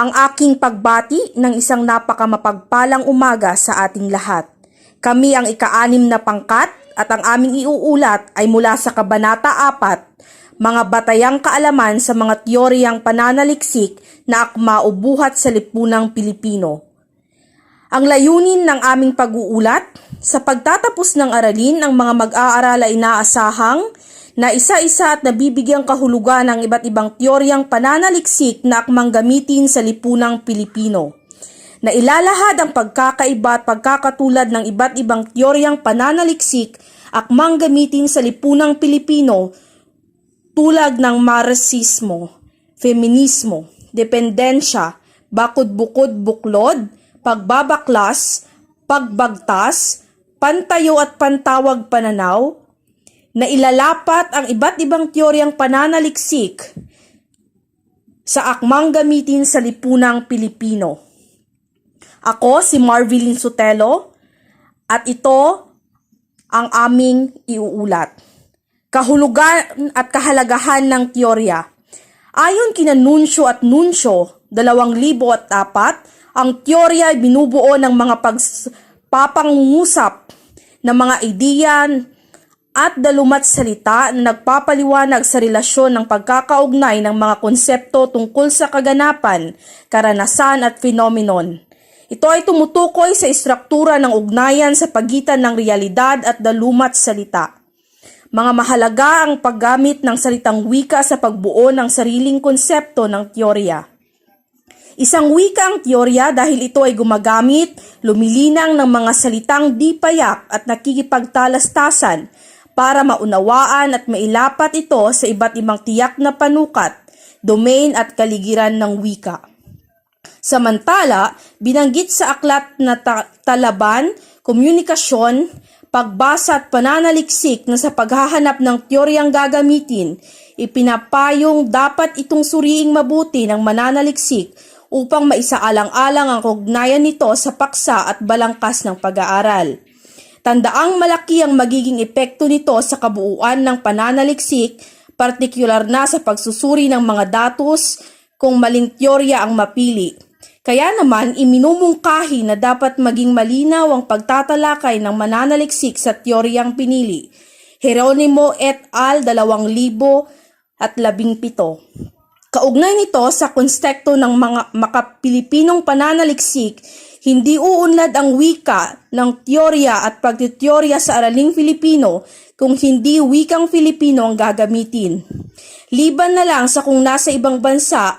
ang aking pagbati ng isang napakamapagpalang umaga sa ating lahat. Kami ang ika-6 na pangkat at ang aming iuulat ay mula sa Kabanata 4, mga batayang kaalaman sa mga teoryang pananaliksik na akma o buhat sa lipunang Pilipino. Ang layunin ng aming pag-uulat, sa pagtatapos ng aralin, ang mga mag-aaral ay inaasahang na isa-isa at nabibigyang kahulugan ng iba't ibang teoryang pananaliksik na akmang gamitin sa lipunang Pilipino. Na ilalahad ang pagkakaiba at pagkakatulad ng iba't ibang teoryang pananaliksik akmang gamitin sa lipunang Pilipino tulad ng Marxismo, Feminismo, Dependensya, Bakod-bukod-buklod, Pagbabaklas, Pagbagtas, Pantayo at Pantawag Pananaw, na ilalapat ang iba't ibang teoryang pananaliksik sa akmang gamitin sa lipunang Pilipino. Ako si Marvelyn Sotelo at ito ang aming iuulat. Kahulugan at kahalagahan ng teorya. Ayon kina Nuncio at Nuncio, 2004, ang teorya ay binubuo ng mga pagpapangungusap ng mga ideya at dalumat salita na nagpapaliwanag sa relasyon ng pagkakaugnay ng mga konsepto tungkol sa kaganapan, karanasan at phenomenon. Ito ay tumutukoy sa istruktura ng ugnayan sa pagitan ng realidad at dalumat salita. Mga mahalaga ang paggamit ng salitang wika sa pagbuo ng sariling konsepto ng teorya. Isang wika ang teorya dahil ito ay gumagamit, lumilinang ng mga salitang di payak at nakikipagtalastasan para maunawaan at mailapat ito sa iba't ibang tiyak na panukat, domain at kaligiran ng wika. Samantala, binanggit sa aklat na Talaban, Komunikasyon, Pagbasa at Pananaliksik na sa paghahanap ng teoryang gagamitin, ipinapayong dapat itong suriing mabuti ng mananaliksik upang maisaalang-alang ang ugnayan nito sa paksa at balangkas ng pag-aaral. Tandaang malaki ang magiging epekto nito sa kabuuan ng pananaliksik, partikular na sa pagsusuri ng mga datos kung maling teorya ang mapili. Kaya naman, iminumungkahi na dapat maging malinaw ang pagtatalakay ng mananaliksik sa teoryang pinili. Jeronimo et al. 2017. Kaugnay nito sa konteksto ng mga makapilipinong pananaliksik, hindi uunlad ang wika ng teorya at pagtiteorya sa araling Filipino kung hindi wikang Filipino ang gagamitin. Liban na lang sa kung nasa ibang bansa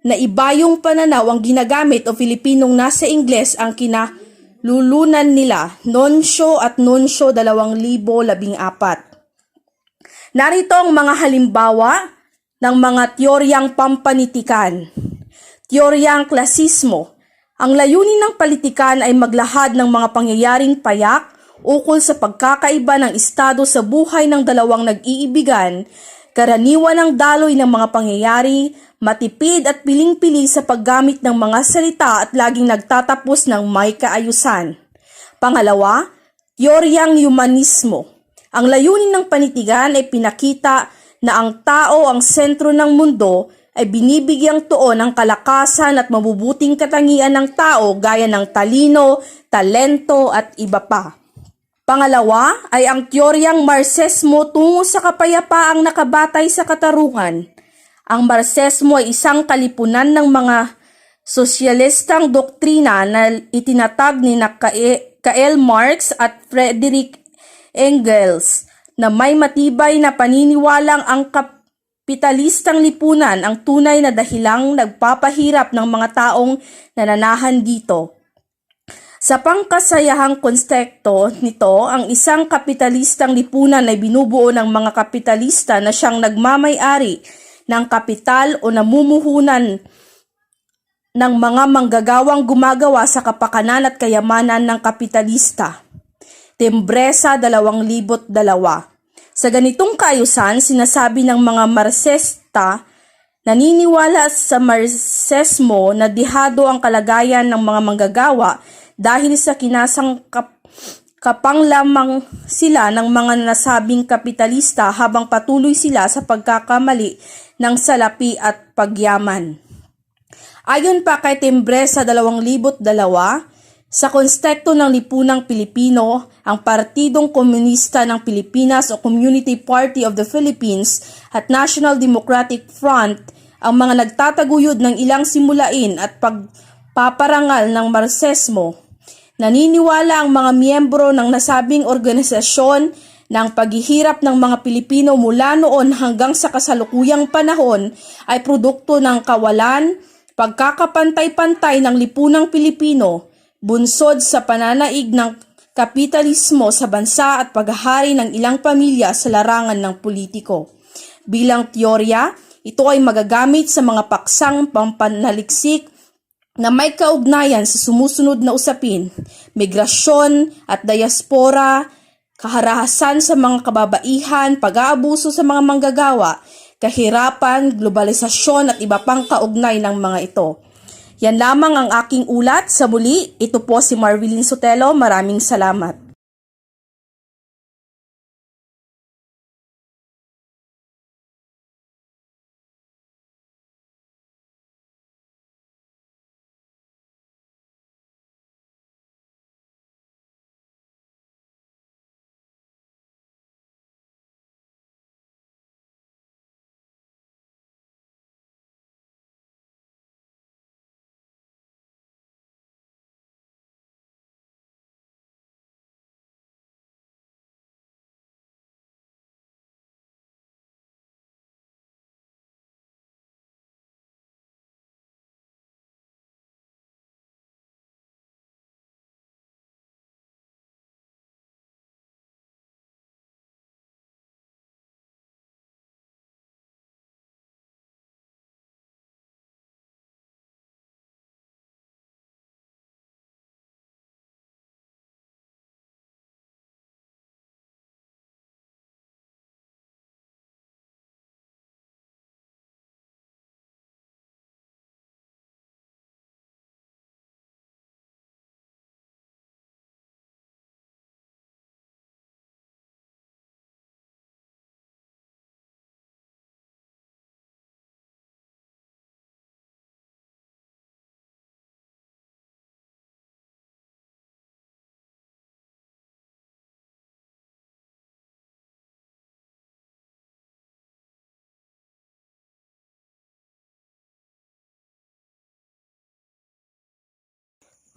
na iba yung pananaw ang ginagamit o Filipinong nasa Ingles ang kinalulunan nila, Nuncio at Nuncio 2014. Narito ang mga halimbawa ng mga teoryang pampanitikan. Teoryang klasismo. Ang layunin ng palitikan ay maglahad ng mga pangyayaring payak ukol sa pagkakaiba ng estado sa buhay ng dalawang nag-iibigan, karaniwan ng daloy ng mga pangyayari, matipid at piling-pili sa paggamit ng mga salita at laging nagtatapos ng may kaayusan. Pangalawa, teoryang humanismo. Ang layunin ng panitikan ay pinakita na ang tao ang sentro ng mundo ay binibigyang tuon ng kalakasan at mabubuting katangian ng tao gaya ng talino, talento at iba pa. Pangalawa ay ang teoryang Marxismo tungo sa kapayapaang nakabatay sa katarungan. Ang Marxismo ay isang kalipunan ng mga sosyalistang doktrina na itinatag ni Karl Marx at Friedrich Engels na may matibay na paniniwalang ang kapitalistang lipunan ang tunay na dahilang nagpapahirap ng mga taong nananahan dito. Sa pangkasayahang konteksto nito, ang isang kapitalistang lipunan ay binubuo ng mga kapitalista na siyang nagmamay-ari ng kapital o namumuhunan ng mga manggagawang gumagawa sa kapakanan at kayamanan ng kapitalista. Tembresa 2002. Sa ganitong kaayusan, sinasabi ng mga Marxista, naniniwala sa Marxismo na dihado ang kalagayan ng mga manggagawa dahil sa kinasangkapang lamang sila ng mga nasabing kapitalista habang patuloy sila sa pagkakamali ng salapi at pagyaman. Ayon pa kay Timbre sa 2002, sa konstekto ng lipunang Pilipino, ang Partidong Komunista ng Pilipinas o Community Party of the Philippines at National Democratic Front ang mga nagtataguyod ng ilang simulain at pagpaparangal ng Marxismo. Naniniwala ang mga miyembro ng nasabing organisasyon na ang paghihirap ng mga Pilipino mula noon hanggang sa kasalukuyang panahon ay produkto ng kawalan, pagkakapantay-pantay ng lipunang Pilipino, bunsod sa pananaig ng kapitalismo sa bansa at paghahari ng ilang pamilya sa larangan ng politiko. Bilang teorya, ito ay magagamit sa mga paksang pampanaliksik na may kaugnayan sa sumusunod na usapin: migrasyon at diaspora, kaharahasan sa mga kababaihan, pag-aabuso sa mga manggagawa, kahirapan, globalisasyon at iba pang kaugnay ng mga ito. Yan lamang ang aking ulat. Sa muli, ito po si Marvelyn Sotelo. Maraming salamat.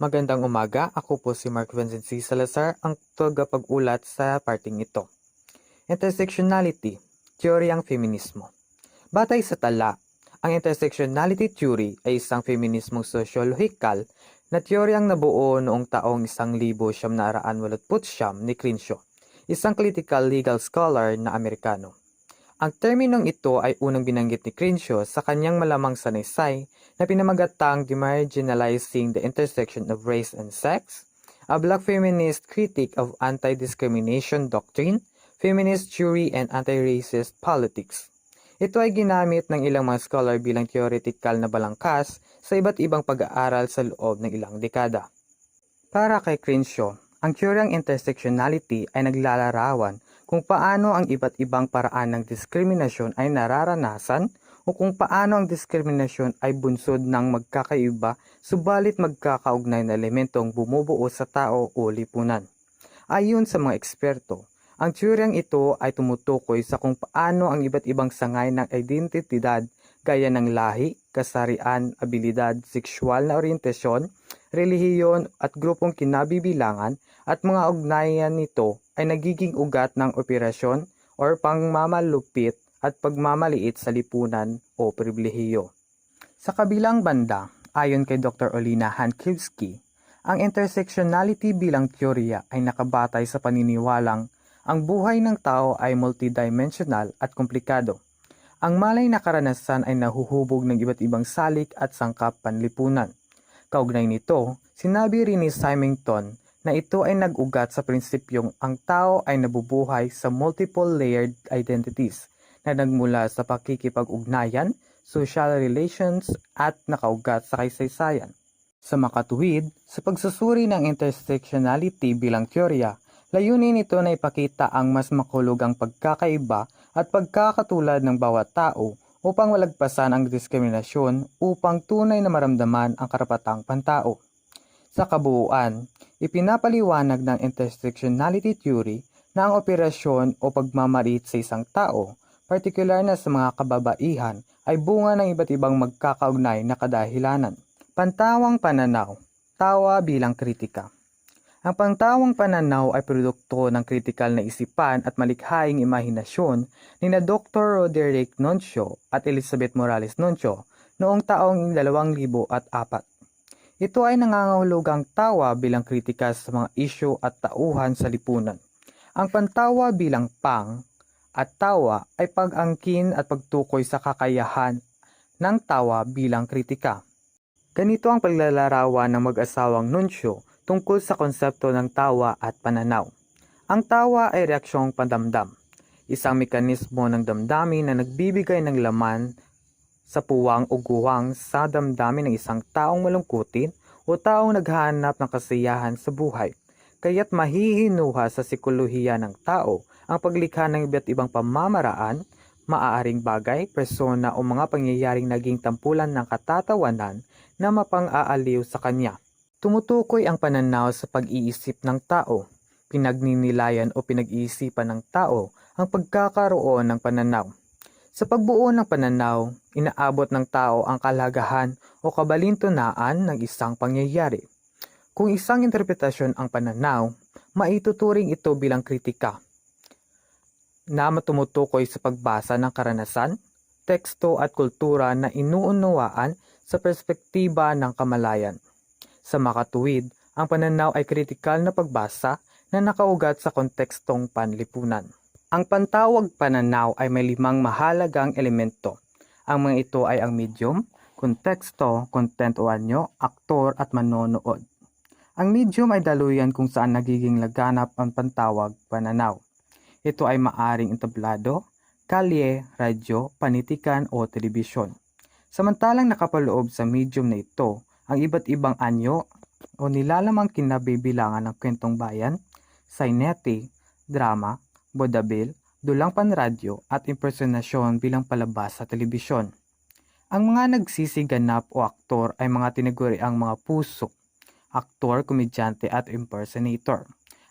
Magandang umaga, ako po si Mark Vincent C. Salazar, ang tagapag-ulat sa parting ito. Intersectionality, teoryang feminismo. Batay sa tala, ang intersectionality theory ay isang feminismong sosyologikal na teoryang nabuo noong taong 1989 ni Crenshaw, isang critical legal scholar na Amerikano. Ang terminong ito ay unang binanggit ni Crenshaw sa kanyang malamang sanaysay na pinamagatang Demarginalizing the Intersection of Race and Sex, a Black Feminist Critique of Anti-Discrimination Doctrine, Feminist Theory and Anti-Racist Politics. Ito ay ginamit ng ilang mga scholar bilang theoretical na balangkas sa iba't ibang pag-aaral sa loob ng ilang dekada. Para kay Crenshaw, ang teoryang intersectionality ay naglalarawan kung paano ang iba't ibang paraan ng diskriminasyon ay nararanasan o kung paano ang diskriminasyon ay bunsod ng magkakaiba subalit magkakaugnay na elementong bumubuo sa tao o lipunan. Ayon sa mga eksperto, ang teoryang ito ay tumutukoy sa kung paano ang iba't ibang sangay ng identidad gaya ng lahi, kasarian, abilidad, sexual na orientasyon, relihiyon at grupong kinabibilangan at mga ugnayan nito ay nagiging ugat ng operasyon o pangmamalupit at pagmamaliit sa lipunan o pribilehiyo. Sa kabilang banda, ayon kay Dr. Olina Hankiewski, ang intersectionality bilang teorya ay nakabatay sa paniniwalang ang buhay ng tao ay multidimensional at komplikado. Ang malay na karanasan ay nahuhubog ng iba't ibang salik at sangkap panlipunan. Kaugnay nito, sinabi rin ni Symington na ito ay nag-ugat sa prinsipyong ang tao ay nabubuhay sa multiple layered identities na nagmula sa pakikipag-ugnayan, social relations at nakaugat sa kaysaysayan. Sa makatuwid, sa pagsusuri ng intersectionality bilang teorya, layunin nito na ipakita ang mas makulugang pagkakaiba at pagkakatulad ng bawat tao upang malagpasan ang diskriminasyon upang tunay na maramdaman ang karapatang pantao. Sa kabuuan, ipinapaliwanag ng intersectionality theory na ang operasyon o pagmamarit sa isang tao, partikular na sa mga kababaihan, ay bunga ng iba't ibang magkakaugnay na kadahilanan. Pantawang pananaw, tawa bilang kritika. Ang pantawang pananaw ay produkto ng kritikal na isipan at malikhaing imahinasyon ni na Dr. Roderick Nuncio at Elizabeth Morales Nuncio noong taong 2004. Ito ay nangangahulugang tawa bilang kritika sa mga isyu at tauhan sa lipunan. Ang pantawa bilang pang at tawa ay pag-angkin at pagtukoy sa kakayahan ng tawa bilang kritika. Ganito ang paglalarawan ng mag-asawang Nuncio tungkol sa konsepto ng tawa at pananaw. Ang tawa ay reaksyong pandamdam, isang mekanismo ng damdamin na nagbibigay ng laman sa puwang o guwang sa damdamin ng isang taong malungkutin o taong naghahanap ng kasiyahan sa buhay. Kaya't mahihinuha sa sikolohiya ng tao ang paglikha ng iba't ibang pamamaraan, maaaring bagay, persona o mga pangyayaring naging tampulan ng katatawanan na mapang-aaliw sa kanya. Tumutukoy ang pananaw sa pag-iisip ng tao. Pinagninilayan o pinag-iisipan ng tao ang pagkakaroon ng pananaw. Sa pagbuo ng pananaw, inaabot ng tao ang kahalagahan o kabalintunaan ng isang pangyayari. Kung isang interpretasyon ang pananaw, maituturing ito bilang kritika na tumutukoy sa pagbasa ng karanasan, teksto at kultura na inuunawaan sa perspektiba ng kamalayan. Sa makatuwid, ang pananaw ay kritikal na pagbasa na nakaugat sa kontekstong panlipunan. Ang pantawag pananaw ay may 5 mahalagang elemento. Ang mga ito ay ang medium, konteksto, content o anyo, aktor at manonood. Ang medium ay daluyan kung saan nagiging laganap ang pantawag pananaw. Ito ay maaring entablado, kalye, radyo, panitikan o telebisyon. Samantalang nakapaloob sa medium na ito ang iba't ibang anyo o nilalamang kinabibilangan ng kwentong bayan, sainete, drama, vaudeville, dulang panradyo at impersonasyon bilang palabas sa telebisyon. Ang mga nagsisiganap o aktor ay mga tinaguriang mga puso, aktor, komedyante at impersonator.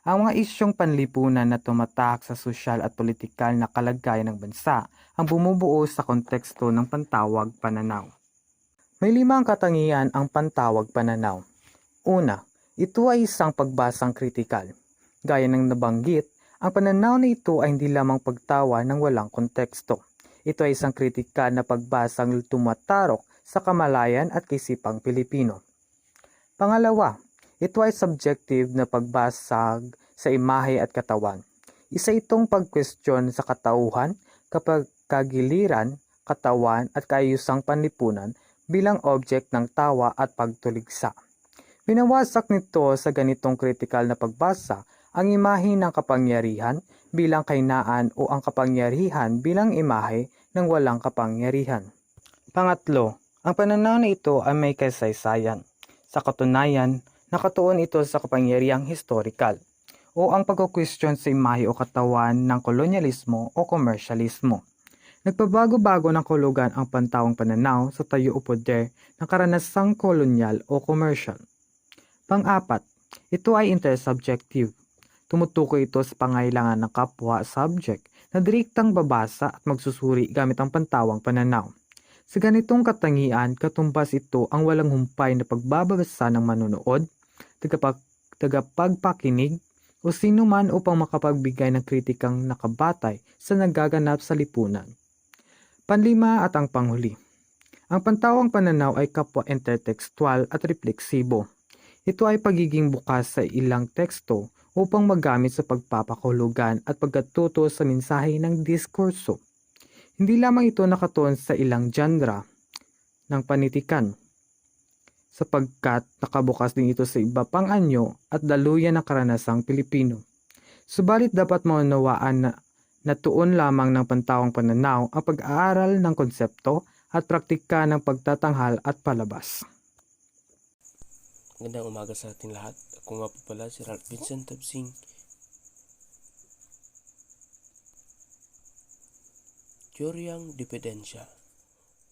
Ang mga isyong panlipunan na tumatak sa sosyal at politikal na kalagayan ng bansa ang bumubuo sa konteksto ng pantawag pananaw. May 5 katangian ang pantawag pananaw. Una, ito ay isang pagbasang kritikal. Gaya ng nabanggit, ang pananaw na ito ay hindi lamang pagtawa ng walang konteksto. Ito ay isang kritikal na pagbasang tumatarok sa kamalayan at kaisipang Pilipino. Pangalawa, ito ay subjective na pagbasag sa imahe at katawan. Isa itong pagkwestiyon sa katauhan, kapagkagiliran, katawan at kaayusang panlipunan bilang object ng tawa at pagtuligsa. Binawasak nito sa ganitong kritikal na pagbasa ang imahe ng kapangyarihan bilang kahinaan o ang kapangyarihan bilang imahe ng walang kapangyarihan. Pangatlo, ang pananaw na ito ay may kasaysayan. Sa katunayan, nakatuon ito sa kapangyarihang historikal o ang pagkukwestiyon sa imahe o katawan ng kolonyalismo o komersyalismo. Nagpabago-bago ng kahulugan ang pantawang pananaw sa tayo o poder ng karanasang kolonyal o komersyal. Pang-apat, ito ay intersubjective. Tumutukoy ito sa pangailangan ng kapwa-subject na direktang babasa at magsusuri gamit ang pantawang pananaw. Sa ganitong katangian, katumbas ito ang walang humpay na pagbabasa ng manonood, tagapagpakinig, o sino man upang makapagbigay ng kritikang nakabatay sa nagaganap sa lipunan. Panlima at ang panghuli. Ang pantawang pananaw ay kapwa intertextual at refleksibo. Ito ay pagiging bukas sa ilang teksto upang magamit sa pagpapakahulugan at pagkatuto sa mensahe ng diskurso. Hindi lamang ito nakatuon sa ilang genre ng panitikan, sapagkat nakabukas din ito sa iba pang anyo at daluyan ng karanasang Pilipino. Subalit dapat maunawaan na tuon lamang ng pantawang pananaw ang pag-aaral ng konsepto at praktika ng pagtatanghal at palabas. Magandang umaga sa ating lahat. Ako nga po pala si Ralph Vincent Tabsing. Teoryang Dependensya.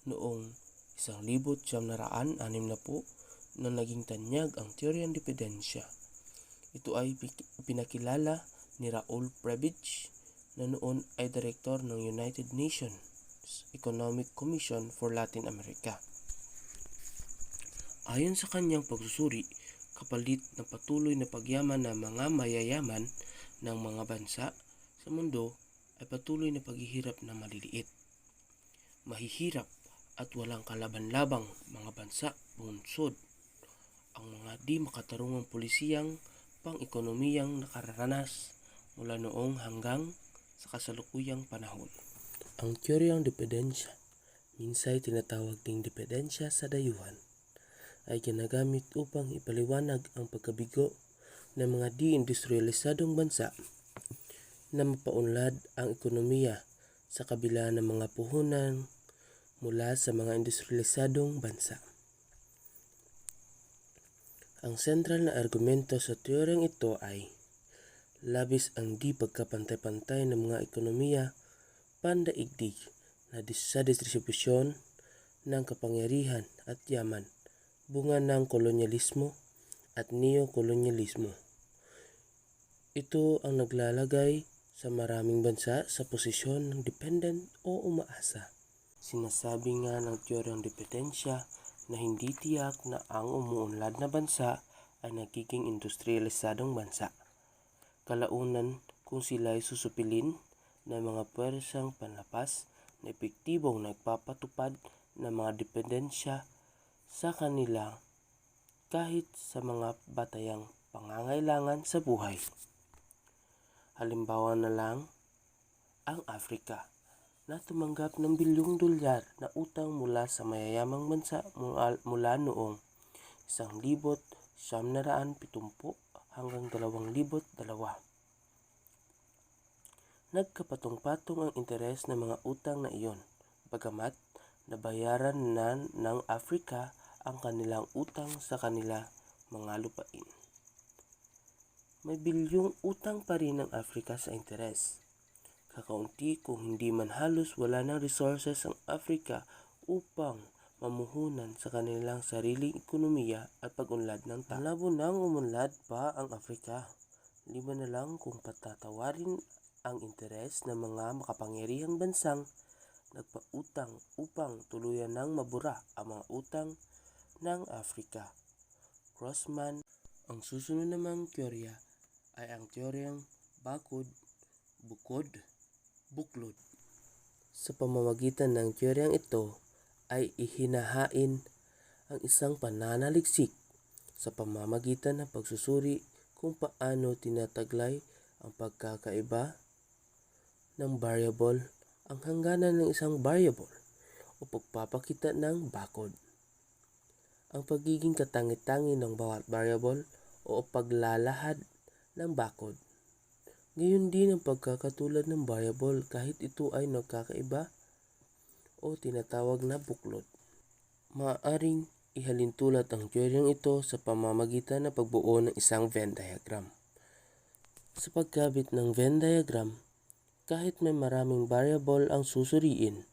noong 1960 na naging tanyag ang teoryang dependensya. Ito ay pinakilala ni Raul Prebisch na noon ay direktor ng United Nations Economic Commission for Latin America. Ayon sa kanyang pagsusuri, kapalit ng patuloy na pagyaman ng mga mayayaman ng mga bansa sa mundo ay patuloy na paghihirap ng maliliit, mahihirap at walang kalaban-labang mga bansa bunsod, ang mga di makatarungang polisiyang pang-ekonomiyang nakararanas mula noong hanggang sa kasalukuyang panahon. Ang teoryang dependensya, minsay tinatawag ding dependensya sa dayuhan, ay ginagamit upang ipaliwanag ang pagkabigo ng mga di-industrialisadong bansa na mapaunlad ang ekonomiya sa kabila ng mga puhunan mula sa mga industrialisadong bansa. Ang sentral na argumento sa teoryang ito ay labis ang di pagkapantay-pantay ng mga ekonomiya pandaigdig na sa distribusyon ng kapangyarihan at yaman, bunga ng kolonyalismo at neokolonyalismo. Ito ang naglalagay sa maraming bansa sa posisyon ng dependent o umaasa. Sinasabi nga ng teoryang dependensya na hindi tiyak na ang umuunlad na bansa ay nagiging industrialisadong bansa. Kalaunan kung sila ay susupilin ng mga pwersang panlapas na epektibong nagpapatupad ng mga dependensya sa kanila kahit sa mga batayang pangangailangan sa buhay. Halimbawa na lang ang Afrika na tumanggap ng bilyong dolyar na utang mula sa mayayamang bansa mula noong 1970 hanggang 2002. Nagkapatong-patong ang interes ng mga utang na iyon, bagamat nabayaran na ng Afrika ang kanilang utang sa kanila mga lupain. May bilyong utang pa rin ang Afrika sa interes. Kakaunti kung hindi man halos wala ng resources ang Afrika upang mamuhunan sa kanilang sariling ekonomiya at pag-unlad ng tao. Malabo nang umunlad pa ang Afrika, liban na lang kung patatawarin ang interes ng mga makapangyarihang bansang nagpautang upang tuluyan ng mabura ang mga utang ng Afrika. Grossman. Ang susunod namang teorya ay ang teoryang bakod-bukod-buklod. Sa pamamagitan ng teoryang ito ay ihinahain ang isang pananaliksik sa pamamagitan ng pagsusuri kung paano tinataglay ang pagkakaiba ng variable ang hangganan ng isang variable o pagpapakita ng bakod. Ang pagiging katangi-tangi ng bawat variable o paglalahad ng bakod. Ngayon din ang pagkakatulad ng variable kahit ito ay nagkakaiba o tinatawag na buklod. Maaaring ihalintulad ang teoryang ito sa pamamagitan ng pagbuo ng isang Venn diagram. Sa pagkabit ng Venn diagram, kahit may maraming variable ang susuriin,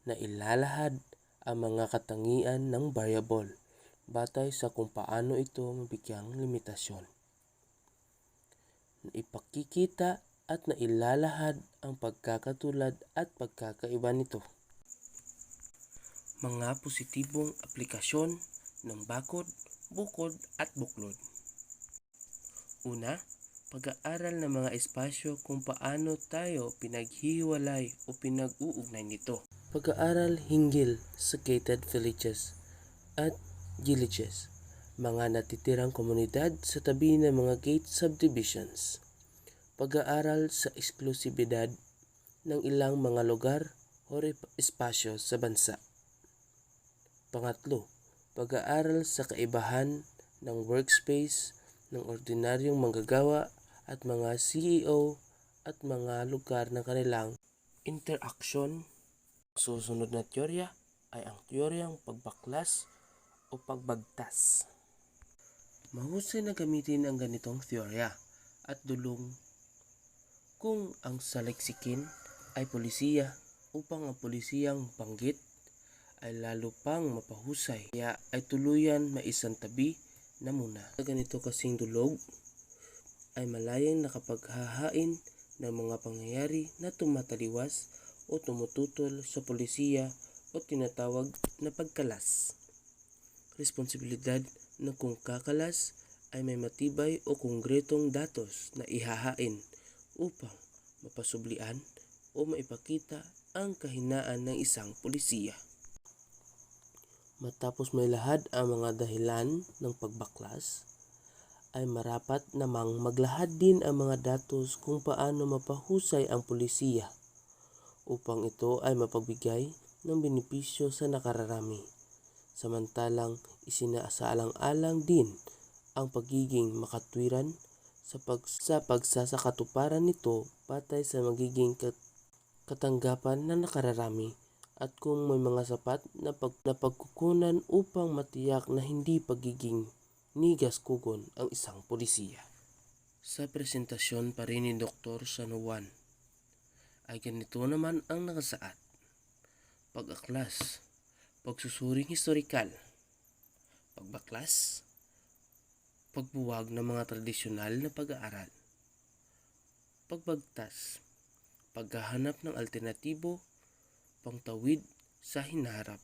na ilalahad ang mga katangian ng variable batay sa kung paano ito mabigyang limitasyon. Ipakikita at nailalahad ang pagkakatulad at pagkakaiba nito. Mga positibong aplikasyon ng bakod, bukod at buklod. Una, pag-aaral ng mga espasyo kung paano tayo pinaghihiwalay o pinag-uugnay nito. Pag-aaral hinggil sa gated villages at villages, mga natitirang komunidad sa tabi ng mga gate subdivisions. Pag-aaral sa eksklusibidad ng ilang mga lugar o espasyo sa bansa. Pangatlo, pag-aaral sa kaibahan ng workspace ng ordinaryong manggagawa at mga CEO at mga lugar ng kanilang interaksyon. Susunod na teorya ay ang teoryang pagbaklas o pagbagtas. Mahusay na gamitin ang ganitong teorya at dulong kung ang saliksikin ay polisiya upang ang polisiyang banggit ay lalo pang mapahusay, kaya ay tuluyan maisantabi na muna. Sa ganito kasing dulog ay malayang nakapaghahain ng mga pangyayari na tumataliwas o tumututol sa polisiya o tinatawag na pagkalas. Responsibilidad na kung kakalas ay may matibay o konkretong datos na ihahain upang mapasublian o maipakita ang kahinaan ng isang polisiya. Matapos may lahad ang mga dahilan ng pagbaklas, ay marapat namang maglahad din ang mga datos kung paano mapahusay ang polisiya upang ito ay mapagbigay ng benepisyo sa nakararami. Samantalang isinasaalang-alang din ang pagiging makatwiran sa pagsasakatuparan nito batay sa magiging katanggapan ng nakararami at kung may mga sapat na pagkukunan upang matiyak na hindi pagiging nigaskugon ang isang polisiya. Sa presentasyon pa rin ni Dr. San Juan ay ganito naman ang nakasaad: pag-aklas, pagsusuring historikal, pagbaklas, pagbuwag ng mga tradisyonal na pag-aaral, pagbagtas, paghahanap ng alternatibo, pangtawid sa hinaharap,